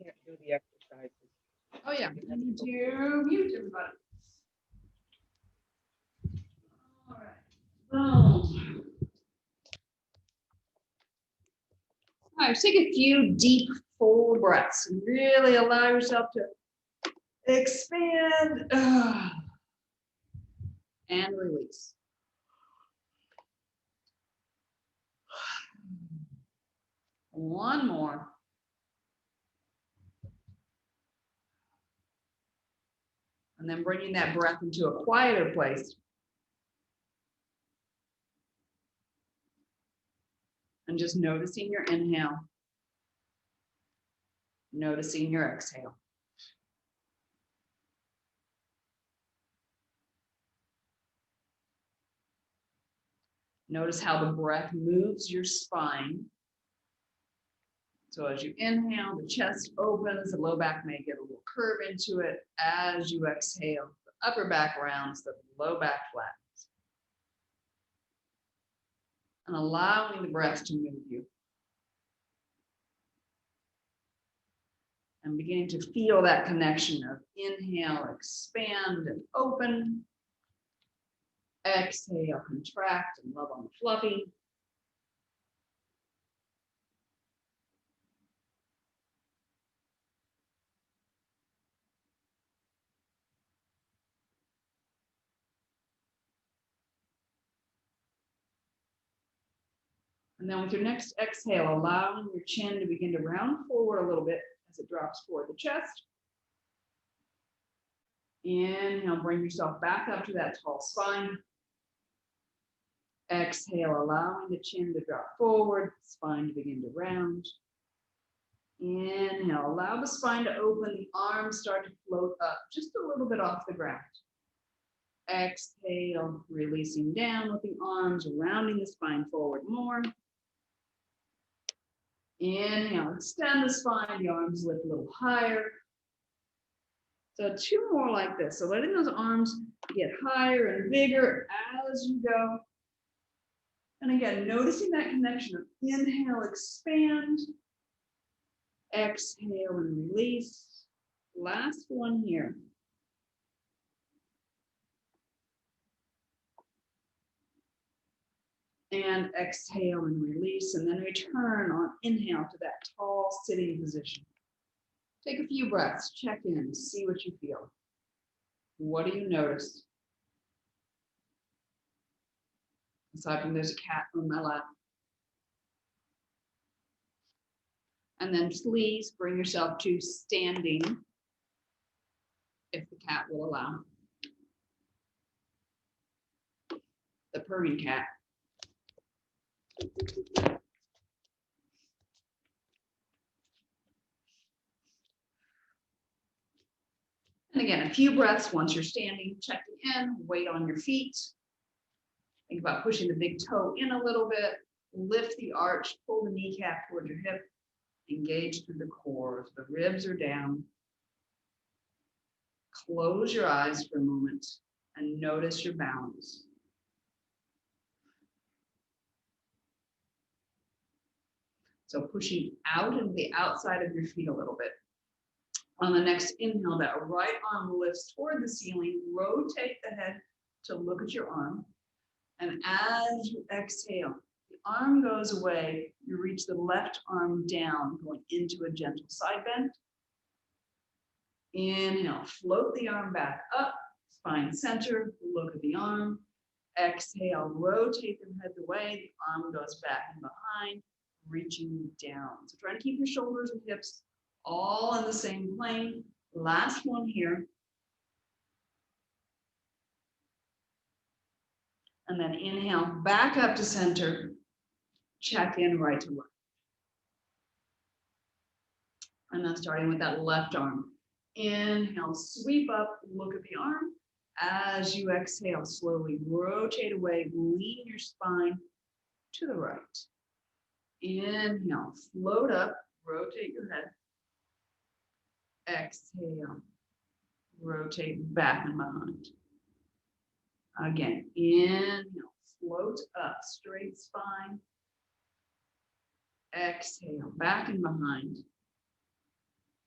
Can't do the exercises. Oh, yeah. I need to mute everybody. All right. Boom. All right, take a few deep, full breaths and really allow yourself to expand and release. One more. And then bringing that breath into a quieter place. And just noticing your inhale. Noticing your exhale. Notice how the breath moves your spine. So as you inhale, the chest opens, the low back may get a little curve into it. As you exhale, the upper back rounds, the low back flattens. And allowing the breath to move you. And beginning to feel that connection of inhale, expand and open. Exhale, contract and love on the fluffy. And then with your next exhale, allowing your chin to begin to round forward a little bit as it drops toward the chest. Inhale, bring yourself back up to that tall spine. Exhale, allowing the chin to drop forward, spine to begin to round. Inhale, allow the spine to open, the arms start to float up just a little bit off the ground. Exhale, releasing down with the arms, rounding the spine forward more. Inhale, extend the spine, the arms lift a little higher. So two more like this. So letting those arms get higher and bigger as you go. And again, noticing that connection of inhale, expand. Exhale and release. Last one here. And exhale and release, and then return on inhale to that tall sitting position. Take a few breaths, check in, see what you feel. What do you notice? Aside from there's a cat on my lap. And then please bring yourself to standing, if the cat will allow. The purring cat. And again, a few breaths once you're standing, checking in, weight on your feet. Think about pushing the big toe in a little bit, lift the arch, pull the kneecap toward your hip, engage through the core. The ribs are down. Close your eyes for a moment and notice your balance. So pushing out into the outside of your feet a little bit. On the next inhale, that right arm lifts toward the ceiling, rotate the head to look at your arm. And as you exhale, the arm goes away, you reach the left arm down, going into a gentle side bend. Inhale, float the arm back up, spine center, look at the arm. Exhale, rotate the head away, the arm goes back and behind, reaching down. So try to keep your shoulders and hips all in the same plane. Last one here. And then inhale, back up to center. Check in right to left. And then starting with that left arm. Inhale, sweep up, look at the arm. As you exhale, slowly rotate away, lean your spine to the right. Inhale, float up, rotate your head. Exhale, rotate back and behind. Again, inhale, float up, straight spine. Exhale, back and behind.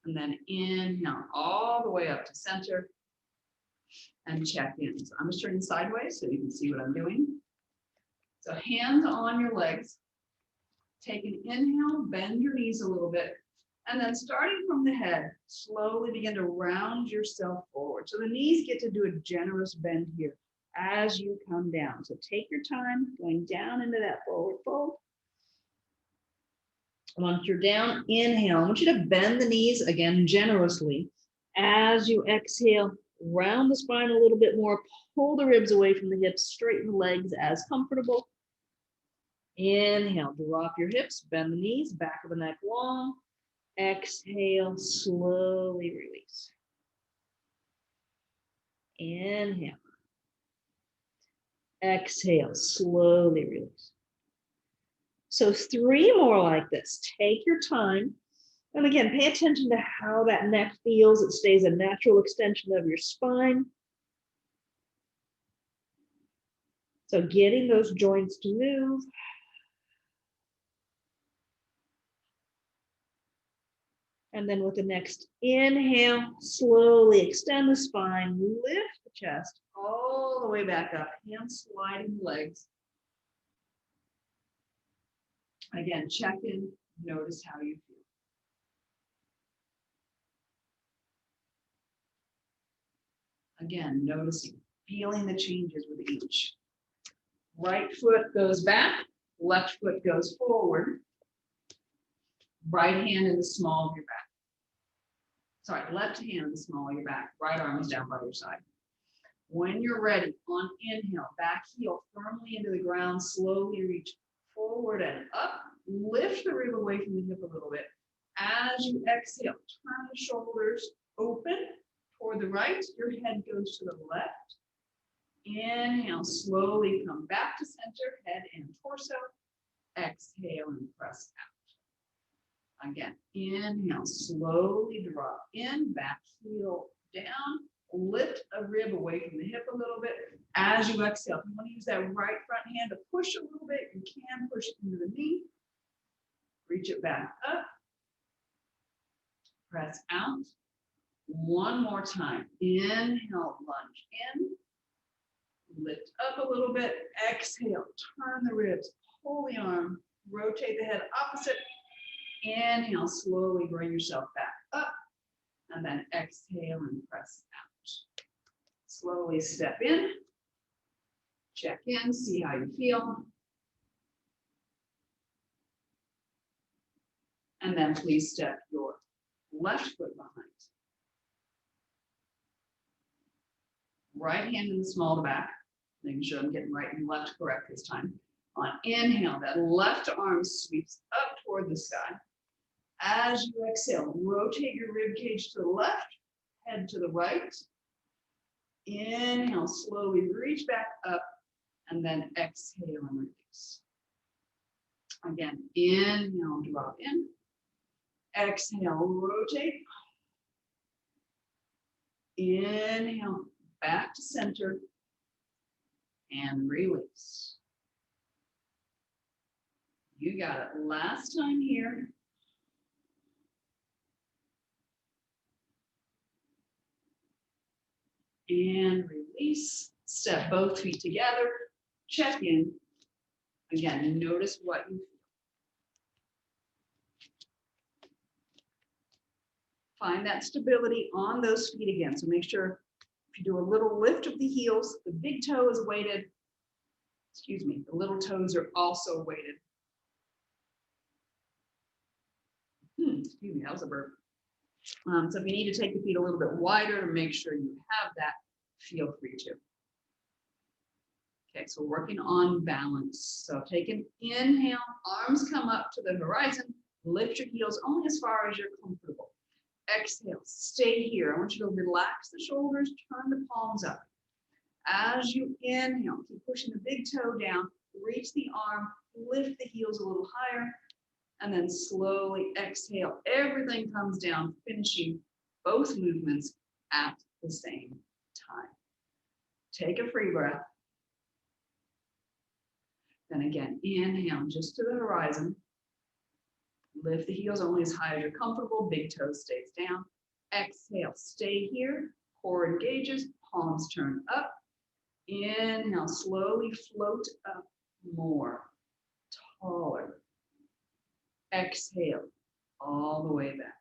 And then inhale all the way up to center and check in. So I'm just turning sideways so you can see what I'm doing. So hands on your legs. Take an inhale, bend your knees a little bit, and then starting from the head, slowly begin to round yourself forward. So the knees get to do a generous bend here as you come down. So take your time going down into that forward fold. Once you're down, inhale. I want you to bend the knees again generously. As you exhale, round the spine a little bit more, pull the ribs away from the hips, straighten the legs as comfortable. Inhale, drop your hips, bend the knees, back of the neck long. Exhale, slowly release. Inhale. Exhale, slowly release. So 3 more like this. Take your time. And again, pay attention to how that neck feels. It stays a natural extension of your spine. So getting those joints to move. And then with the next inhale, slowly extend the spine, lift the chest all the way back up, hands sliding the legs. Again, check in, notice how you feel. Again, noticing, feeling the changes with each. Right foot goes back, left foot goes forward. Right hand in the small of your back. Sorry, left hand in the small of your back. Right arm is down by your side. When you're ready, on inhale, back heel firmly into the ground, slowly reach forward and up. Lift the rib away from the hip a little bit. As you exhale, turn the shoulders open toward the right. Your head goes to the left. Inhale, slowly come back to center, head and torso. Exhale and press out. Again, inhale, slowly drop in, back heel down. Lift a rib away from the hip a little bit. As you exhale, if you want to use that right front hand to push a little bit, you can push it into the knee. Reach it back up. Press out. One more time. Inhale, lunge in. Lift up a little bit. Exhale, turn the ribs, pull the arm, rotate the head opposite. Inhale, slowly bring yourself back up. And then exhale and press out. Slowly step in. Check in, see how you feel. And then please step your left foot behind. Right hand in the small of the back. Making sure I'm getting right and left correct this time. On inhale, that left arm sweeps up toward the sky. As you exhale, rotate your rib cage to the left, head to the right. Inhale, slowly reach back up, and then exhale and release. Again, inhale, drop in. Exhale, rotate. Inhale, back to center, and release. You got it. Last time here. And release. Step both feet together. Check in. Again, notice what you feel. Find that stability on those feet again. So make sure if you do a little lift of the heels, the big toe is weighted. Excuse me, the little toes are also weighted. Excuse me, that was a burp. So if you need to take the feet a little bit wider to make sure you have that, feel free to. Okay, so we're working on balance. So take an inhale, arms come up to the horizon, lift your heels only as far as you're comfortable. Exhale, stay here. I want you to relax the shoulders, turn the palms up. As you inhale, keep pushing the big toe down, reach the arm, lift the heels a little higher, and then slowly exhale. Everything comes down, finishing both movements at the same time. Take a free breath. Then again, inhale just to the horizon. Lift the heels only as high as you're comfortable. Big toe stays down. Exhale, stay here. Core engages, palms turn up. Inhale, slowly float up more, taller. Exhale, all the way back.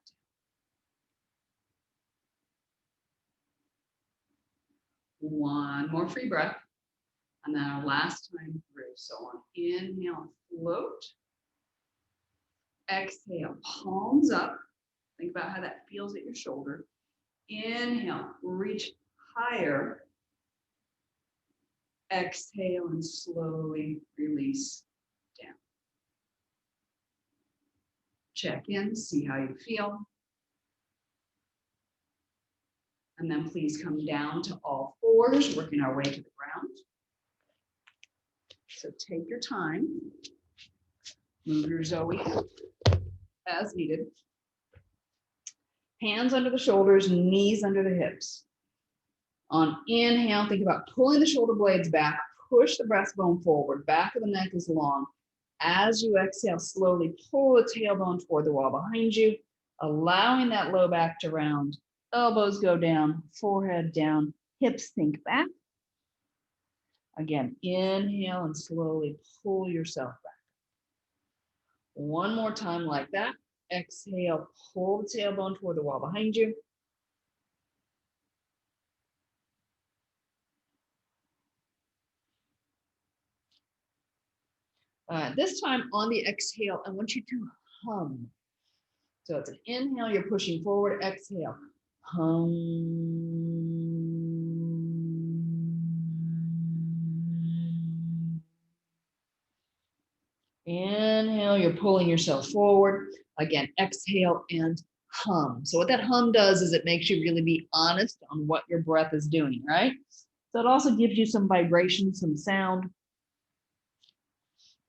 One more free breath. And then our last time through. So on inhale, float. Exhale, palms up. Think about how that feels at your shoulder. Inhale, reach higher. Exhale and slowly release down. Check in, see how you feel. And then please come down to all fours, working our way to the ground. So take your time. Move your Zoe as needed. Hands under the shoulders, knees under the hips. On inhale, think about pulling the shoulder blades back, push the breastbone forward, back of the neck is long. As you exhale, slowly pull the tailbone toward the wall behind you, allowing that low back to round. Elbows go down, forehead down, hips sink back. Again, inhale and slowly pull yourself back. One more time like that. Exhale, pull the tailbone toward the wall behind you. This time on the exhale, I want you to hum. So it's an inhale, you're pushing forward, exhale, hum. Inhale, you're pulling yourself forward. Again, exhale and hum. So what that hum does is it makes you really be honest on what your breath is doing, right? So it also gives you some vibration, some sound,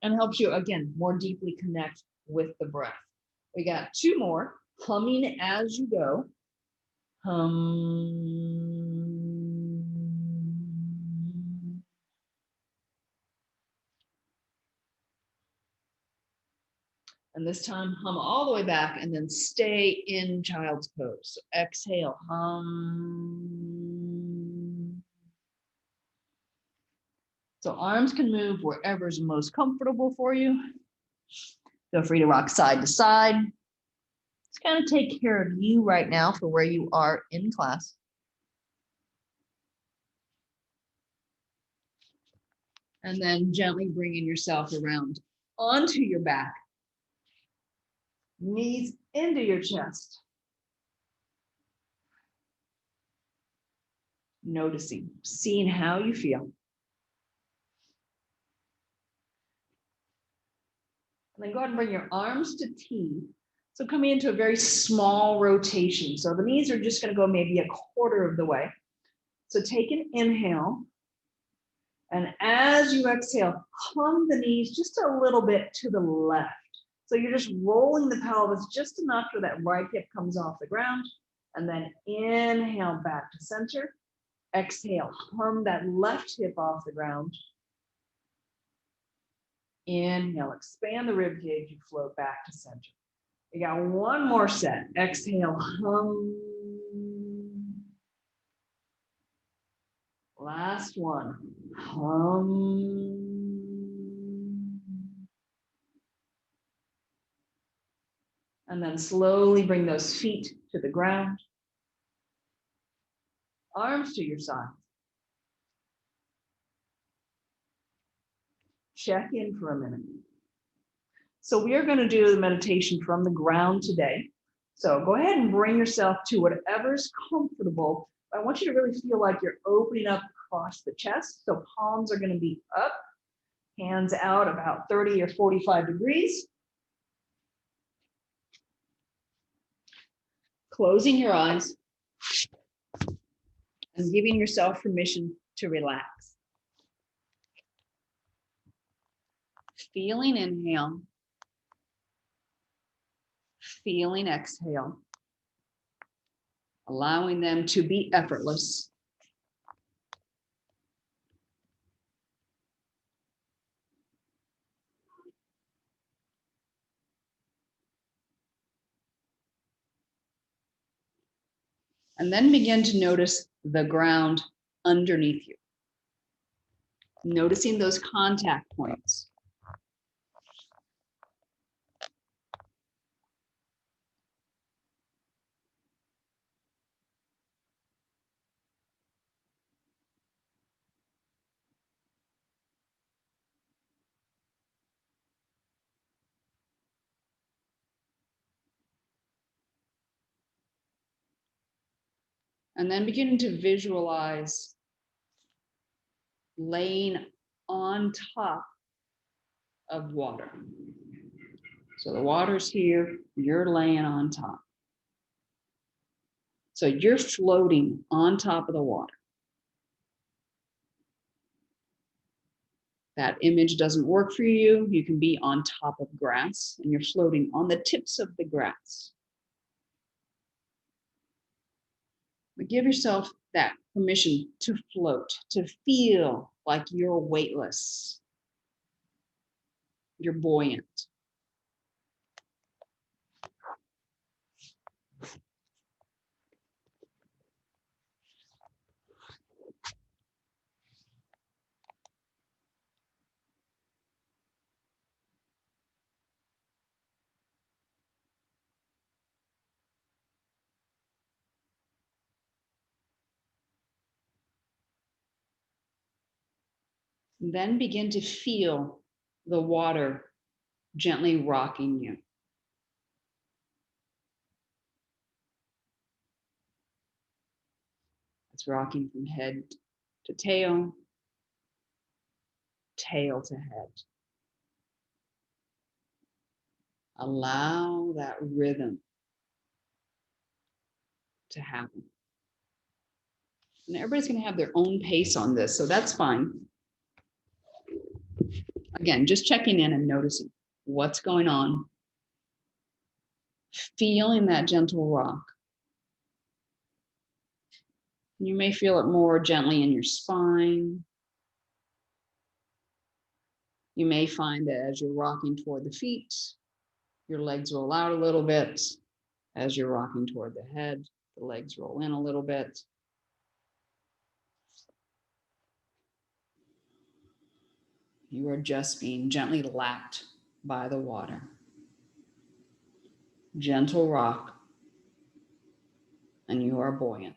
and helps you, again, more deeply connect with the breath. We got two more. Humming as you go. Hum. And this time, hum all the way back and then stay in child's pose. So exhale, hum. So arms can move wherever's most comfortable for you. Feel free to rock side to side. Just kind of take care of you right now for where you are in class. And then gently bringing yourself around onto your back. Knees into your chest. Noticing, seeing how you feel. And then go ahead and bring your arms to T. So coming into a very small rotation. So the knees are just going to go maybe a quarter of the way. So take an inhale. And as you exhale, hum the knees just a little bit to the left. So you're just rolling the pelvis just enough so that right hip comes off the ground. And then inhale back to center. Exhale, hum that left hip off the ground. Inhale, expand the rib cage, you float back to center. You got one more set. Exhale, hum. Last one, hum. And then slowly bring those feet to the ground. Arms to your side. Check in for a minute. So we are going to do the meditation from the ground today. So go ahead and bring yourself to whatever's comfortable. I want you to really feel like you're opening up across the chest. So palms are going to be up, hands out about 30 or 45 degrees. Closing your eyes and giving yourself permission to relax. Feeling inhale. Feeling exhale. Allowing them to be effortless. And then begin to notice the ground underneath you. Noticing those contact points. And then beginning to visualize laying on top of water. So the water's here, you're laying on top. So you're floating on top of the water. That image doesn't work for you. You can be on top of grass and you're floating on the tips of the grass. But give yourself that permission to float, to feel like you're weightless. You're buoyant. Then begin to feel the water gently rocking you. It's rocking from head to tail, tail to head. Allow that rhythm to happen. And everybody's going to have their own pace on this, so that's fine. Again, just checking in and noticing what's going on. Feeling that gentle rock. You may feel it more gently in your spine. You may find that as you're rocking toward the feet, your legs roll out a little bit. As you're rocking toward the head, the legs roll in a little bit. You are just being gently lapped by the water. Gentle rock, and you are buoyant.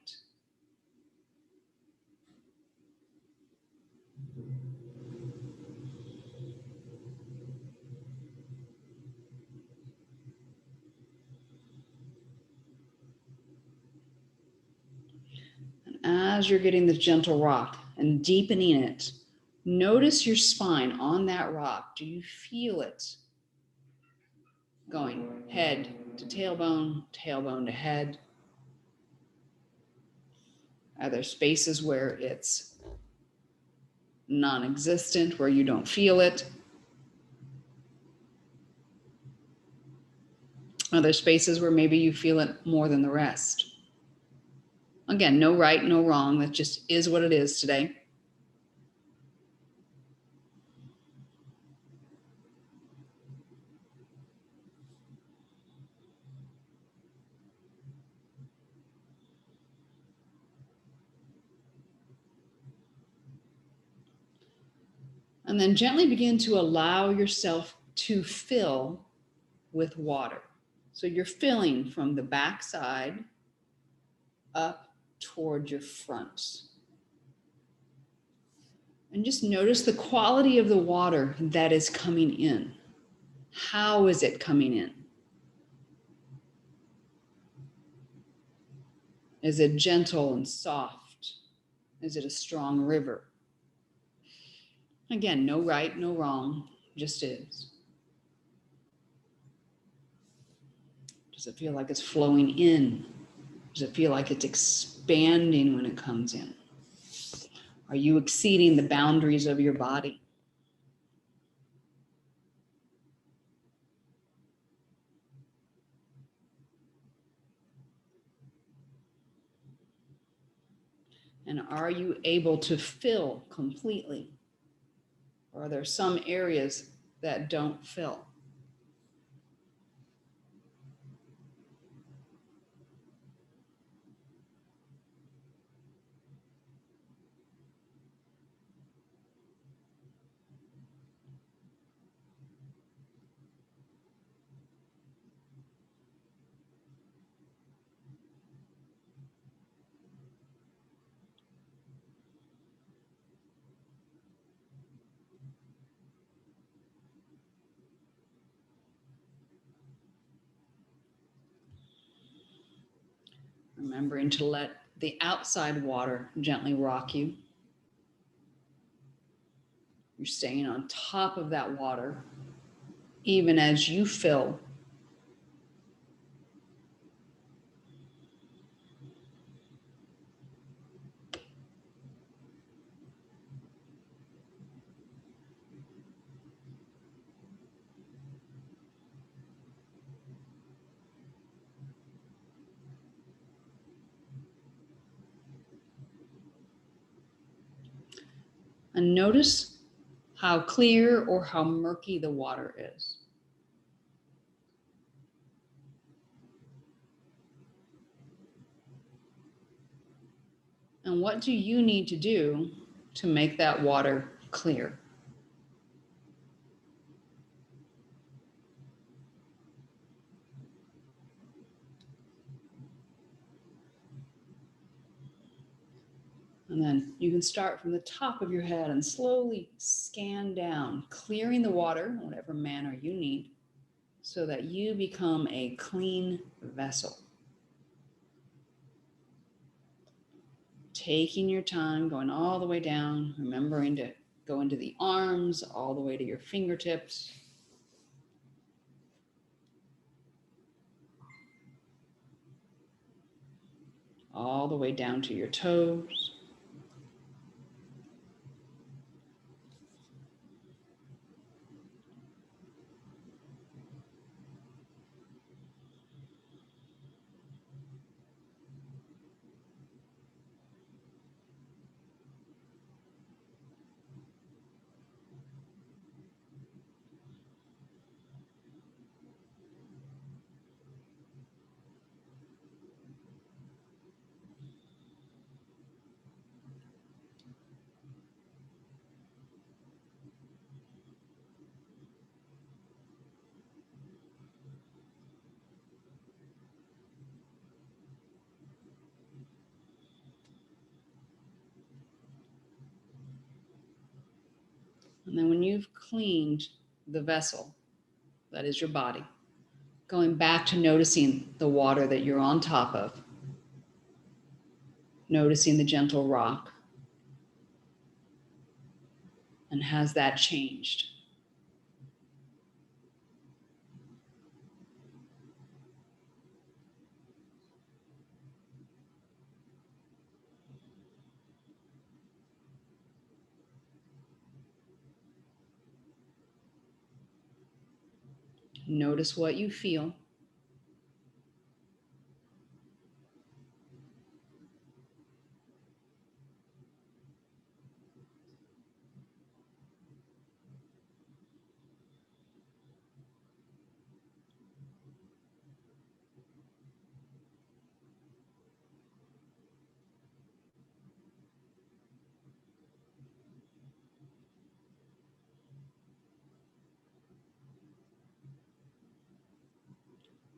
And as you're getting this gentle rock and deepening it, notice your spine on that rock. Do you feel it going head to tailbone, tailbone to head? Are there spaces where it's non-existent, where you don't feel it? Are there spaces where maybe you feel it more than the rest? Again, no right, no wrong. That just is what it is today. And then gently begin to allow yourself to fill with water. So you're filling from the backside up toward your front. And just notice the quality of the water that is coming in. How is it coming in? Is it gentle and soft? Is it a strong river? Again, no right, no wrong, just is. Does it feel like it's flowing in? Does it feel like it's expanding when it comes in? Are you exceeding the boundaries of your body? And are you able to fill completely? Or are there some areas that don't fill? Remembering to let the outside water gently rock you. You're staying on top of that water, even as you fill. And notice how clear or how murky the water is. And what do you need to do to make that water clear? And then you can start from the top of your head and slowly scan down, clearing the water in whatever manner you need, so that you become a clean vessel. Taking your time, going all the way down, remembering to go into the arms, all the way to your fingertips. All the way down to your toes. And then when you've cleaned the vessel, that is your body, going back to noticing the water that you're on top of, noticing the gentle rock, and has that changed? Notice what you feel.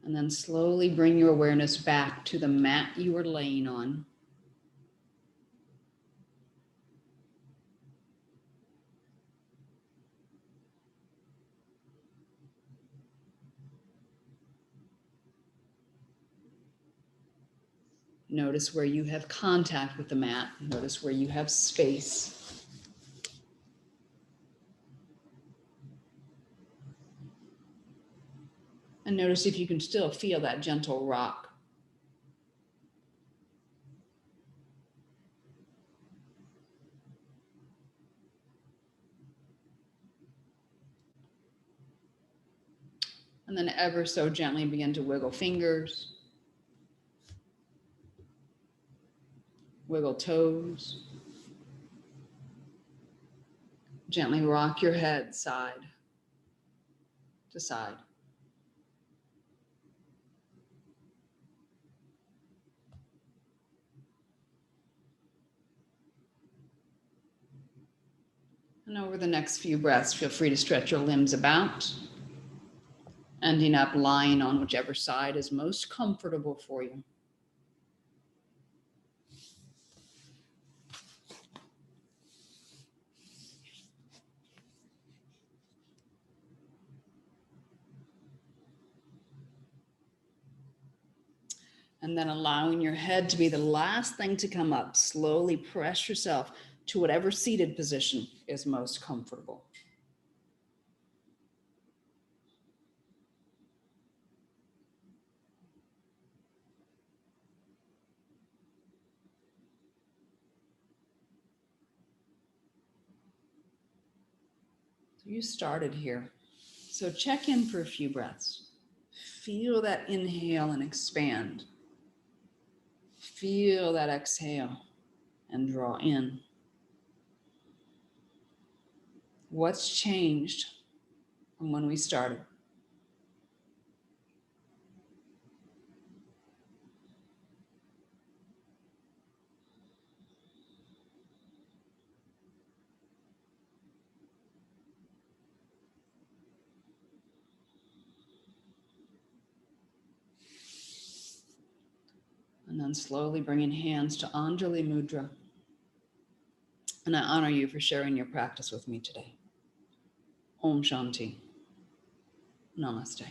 And then slowly bring your awareness back to the mat you were laying on. Notice where you have contact with the mat. Notice where you have space. And notice if you can still feel that gentle rock. And then ever so gently begin to wiggle fingers, wiggle toes. Gently rock your head side to side. And over the next few breaths, feel free to stretch your limbs about, ending up lying on whichever side is most comfortable for you. And then allowing your head to be the last thing to come up. Slowly press yourself to whatever seated position is most comfortable. You started here, so check in for a few breaths. Feel that inhale and expand. Feel that exhale and draw in. What's changed from when we started? And then slowly bringing hands to Anjali Mudra. And I honor you for sharing your practice with me today. Om Shanti. Namaste.